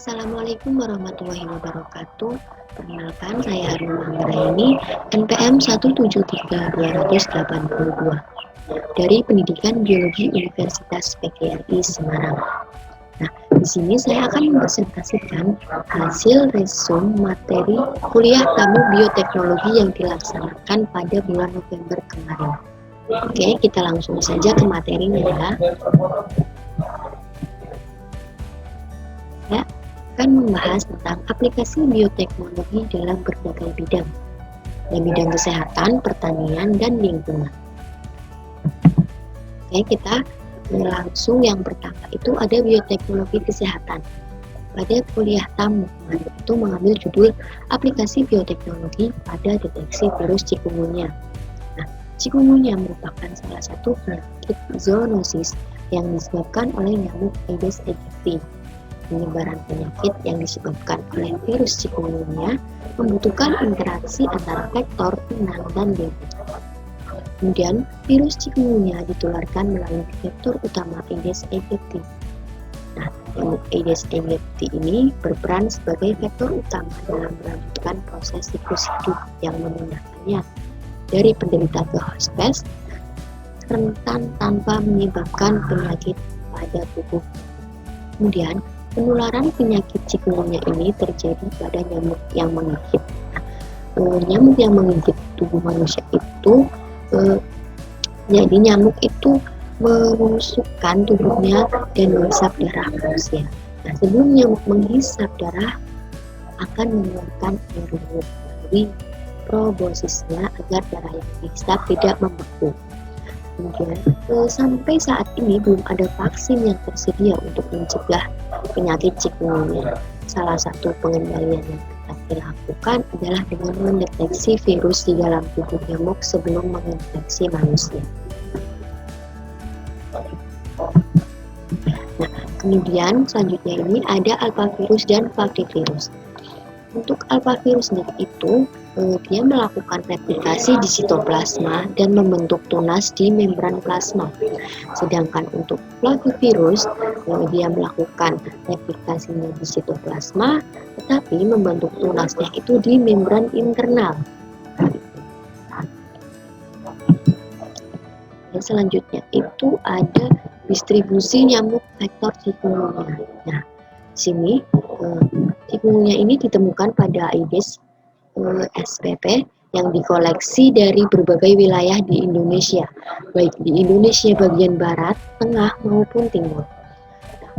Assalamualaikum warahmatullahi wabarakatuh. Perkenalkan, saya Harun Manggraini, NPM 173282 dari Pendidikan Biologi Universitas PGRI Semarang. Nah, di sini saya akan mempresentasikan hasil resum materi kuliah tamu bioteknologi yang dilaksanakan pada bulan November kemarin. Oke, kita langsung saja ke materinya ya. Saya akan membahas tentang aplikasi bioteknologi dalam berbagai bidang, di bidang kesehatan, pertanian, dan lingkungan. Oke, kita langsung yang pertama itu ada bioteknologi kesehatan. Pada kuliah tamu itu mengambil judul aplikasi bioteknologi pada deteksi virus chikungunya. Nah, chikungunya merupakan salah satu penyakit zoonosis yang disebabkan oleh nyamuk Aedes aegypti. Penyebaran penyakit yang disebabkan oleh virus chikungunya membutuhkan interaksi antara vektor, inang, dan babi. Kemudian, virus chikungunya ditularkan melalui vektor utama Aedes aegypti. Nah, nyamuk Aedes aegypti ini berperan sebagai vektor utama dalam melanjutkan proses siklus hidup yang memindahkannya dari penderita ke hospes rentan tanpa menyebabkan penyakit pada tubuh. Kemudian, penularan penyakit chikungunya ini terjadi pada nyamuk yang menggigit. Nyamuk yang menggigit tubuh manusia itu, jadi nyamuk itu menusukkan tubuhnya dan menghisap darah manusia. Nah, sebelum nyamuk menghisap darah, akan mengeluarkan air liur melalui probosisnya agar darah yang dihisap tidak membeku. Kemudian, sampai saat ini belum ada vaksin yang tersedia untuk mencegah penyakit chikungunya. Salah satu pengendalian yang dapat dilakukan adalah dengan mendeteksi virus di dalam tubuh nyamuk sebelum menginfeksi manusia. Nah, kemudian selanjutnya ini ada alphavirus dan falcivirus. Untuk alphavirus sendiri itu, dia melakukan replikasi di sitoplasma dan membentuk tunas di membran plasma. Sedangkan untuk flavivirus, dia melakukan replikasinya di sitoplasma, tetapi membentuk tunasnya itu di membran internal. Dan selanjutnya itu ada distribusi nyamuk vektor chikungunya. Nah, di sini chikungunya ini ditemukan pada Aedes spp yang dikoleksi dari berbagai wilayah di Indonesia, baik di Indonesia bagian barat, tengah, maupun timur.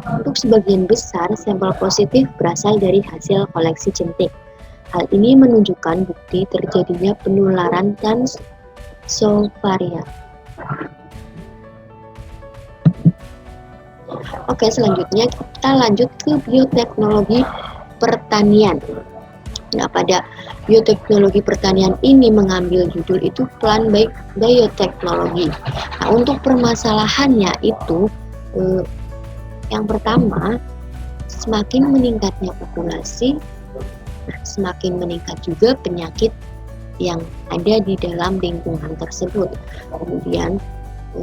Untuk sebagian besar, sampel positif berasal dari hasil koleksi jentik. Hal ini menunjukkan bukti terjadinya penularan transovarian. Oke, selanjutnya kita lanjut ke bioteknologi pertanian. Nah, pada bioteknologi pertanian ini mengambil judul itu Plant Bioteknologi. Nah, untuk permasalahannya itu yang pertama, semakin meningkatnya populasi, semakin meningkat juga penyakit yang ada di dalam lingkungan tersebut. Kemudian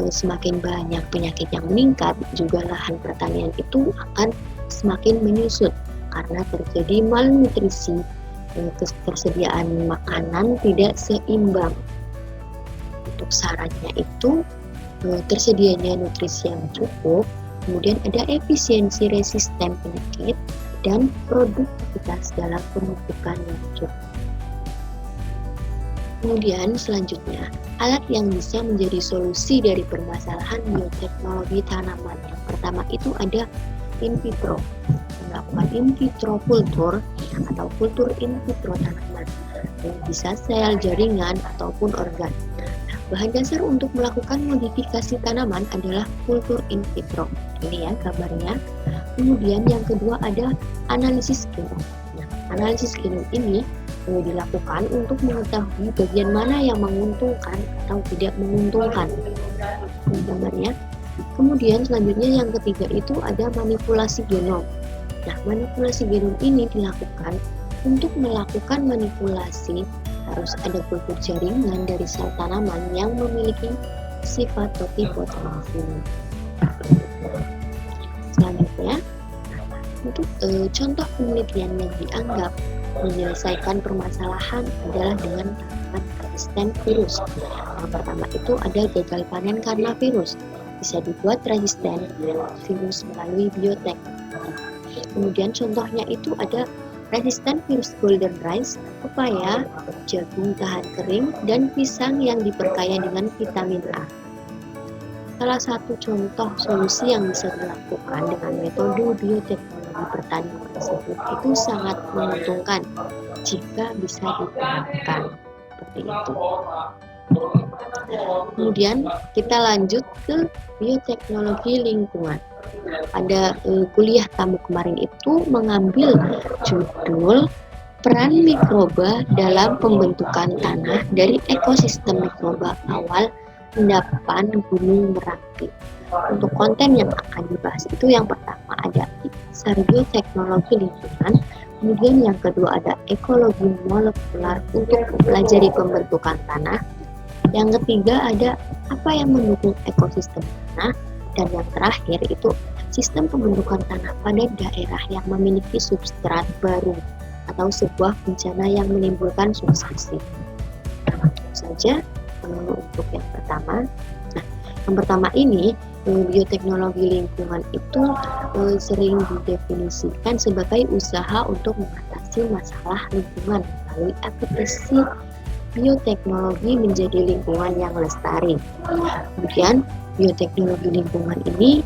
semakin banyak penyakit yang meningkat, juga lahan pertanian itu akan semakin menyusut karena terjadi malnutrisi. Ketersediaan makanan tidak seimbang. Untuk syaratnya itu tersedianya nutrisi yang cukup, kemudian ada efisiensi resisten penyakit dan produktivitas dalam pemupukan yang cukup. Kemudian selanjutnya, alat yang bisa menjadi solusi dari permasalahan bioteknologi tanaman. Yang pertama itu ada in vitro, melakukan in vitro kultur atau kultur in vitro tanaman, bisa sel, jaringan, ataupun organ. Nah, bahan dasar untuk melakukan modifikasi tanaman adalah kultur in vitro. Ini ya gambarnya. Kemudian yang kedua ada analisis genom. Nah, analisis genom ini dilakukan untuk mengetahui bagian mana yang menguntungkan atau tidak menguntungkan. Gambarnya. Kemudian selanjutnya yang ketiga itu ada manipulasi genom. Nah, manipulasi genom ini dilakukan untuk melakukan manipulasi harus ada kultur jaringan dari sel tanaman yang memiliki sifat totipotensi. Selanjutnya, Untuk contoh penelitian yang dianggap menyelesaikan permasalahan adalah dengan tanaman resisten virus. Yang pertama itu ada gagal panen karena virus. Bisa dibuat resisten virus melalui biotek. Kemudian contohnya itu ada resisten virus golden rice, pepaya, jagung tahan kering, dan pisang yang diperkaya dengan vitamin A. Salah satu contoh solusi yang bisa dilakukan dengan metode bioteknologi pertanian tersebut itu sangat menguntungkan jika bisa diterapkan seperti itu. Kemudian kita lanjut ke bioteknologi lingkungan. Pada kuliah tamu kemarin itu mengambil judul peran mikroba dalam pembentukan tanah dari ekosistem mikroba awal endapan Gunung Merapi. Untuk konten yang akan dibahas itu yang pertama ada dasar bioteknologi lingkungan, kemudian yang kedua ada ekologi molekular untuk mempelajari pembentukan tanah, yang ketiga ada apa yang mendukung ekosistem tanah, dan yang terakhir itu sistem pembentukan tanah pada daerah yang memiliki substrat baru atau sebuah bencana yang menimbulkan suksesi. Saja untuk yang pertama. Nah, yang pertama ini bioteknologi lingkungan itu sering didefinisikan sebagai usaha untuk mengatasi masalah lingkungan melalui aplikasi bioteknologi menjadi lingkungan yang lestari. Kemudian bioteknologi lingkungan ini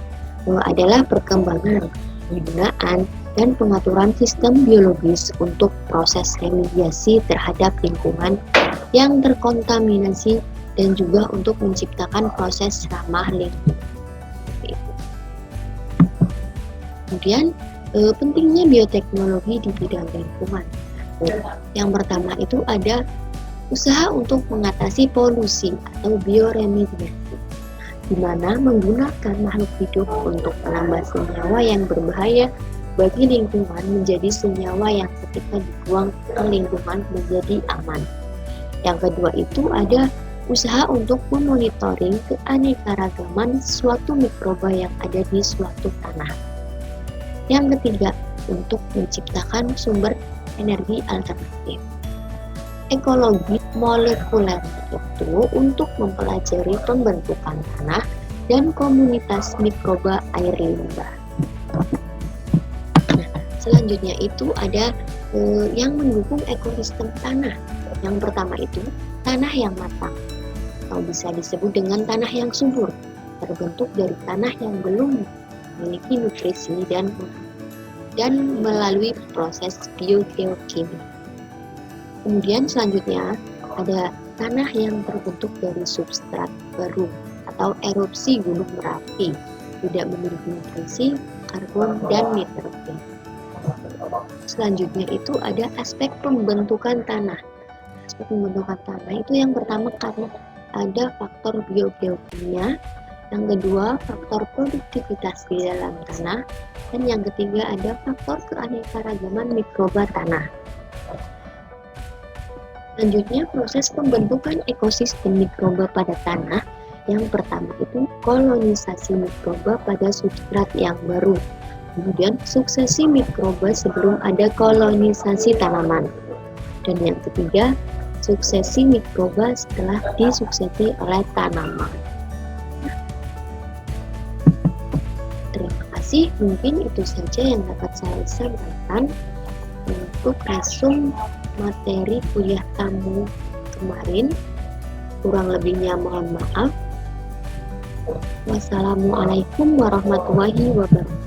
adalah perkembangan, penggunaan, dan pengaturan sistem biologis untuk proses remediasi terhadap lingkungan yang terkontaminasi dan juga untuk menciptakan proses ramah lingkungan. Kemudian pentingnya bioteknologi di bidang lingkungan. Yang pertama itu ada usaha untuk mengatasi polusi atau bioremediasi, di mana menggunakan makhluk hidup untuk menambah senyawa yang berbahaya bagi lingkungan menjadi senyawa yang ketika dibuang ke lingkungan menjadi aman. Yang kedua itu ada usaha untuk memonitoring keanekaragaman suatu mikroba yang ada di suatu tanah. Yang ketiga, untuk menciptakan sumber energi alternatif. Ekologi molekuler itu untuk mempelajari pembentukan tanah dan komunitas mikroba air limbah. Selanjutnya itu ada yang mendukung ekosistem tanah. Yang pertama itu tanah yang matang, atau bisa disebut dengan tanah yang subur, terbentuk dari tanah yang belum memiliki nutrisi dan melalui proses biogeokimia. Kemudian selanjutnya ada tanah yang terbentuk dari substrat baru atau erupsi Gunung Merapi, tidak memiliki nutrisi, karbon, dan nitrogen. Selanjutnya itu ada aspek pembentukan tanah. Aspek pembentukan tanah itu yang pertama karena ada faktor biogeokimia, yang kedua faktor produktivitas di dalam tanah, dan yang ketiga ada faktor keanekaragaman mikroba tanah. Selanjutnya proses pembentukan ekosistem mikroba pada tanah. Yang pertama itu kolonisasi mikroba pada substrat yang baru. Kemudian suksesi mikroba sebelum ada kolonisasi tanaman. Dan yang ketiga, suksesi mikroba setelah disuksesi oleh tanaman. Terima kasih, mungkin itu saja yang dapat saya sampaikan untuk resum materi kuliah tamu kemarin. Kurang lebihnya mohon maaf. Wassalamualaikum warahmatullahi wabarakatuh.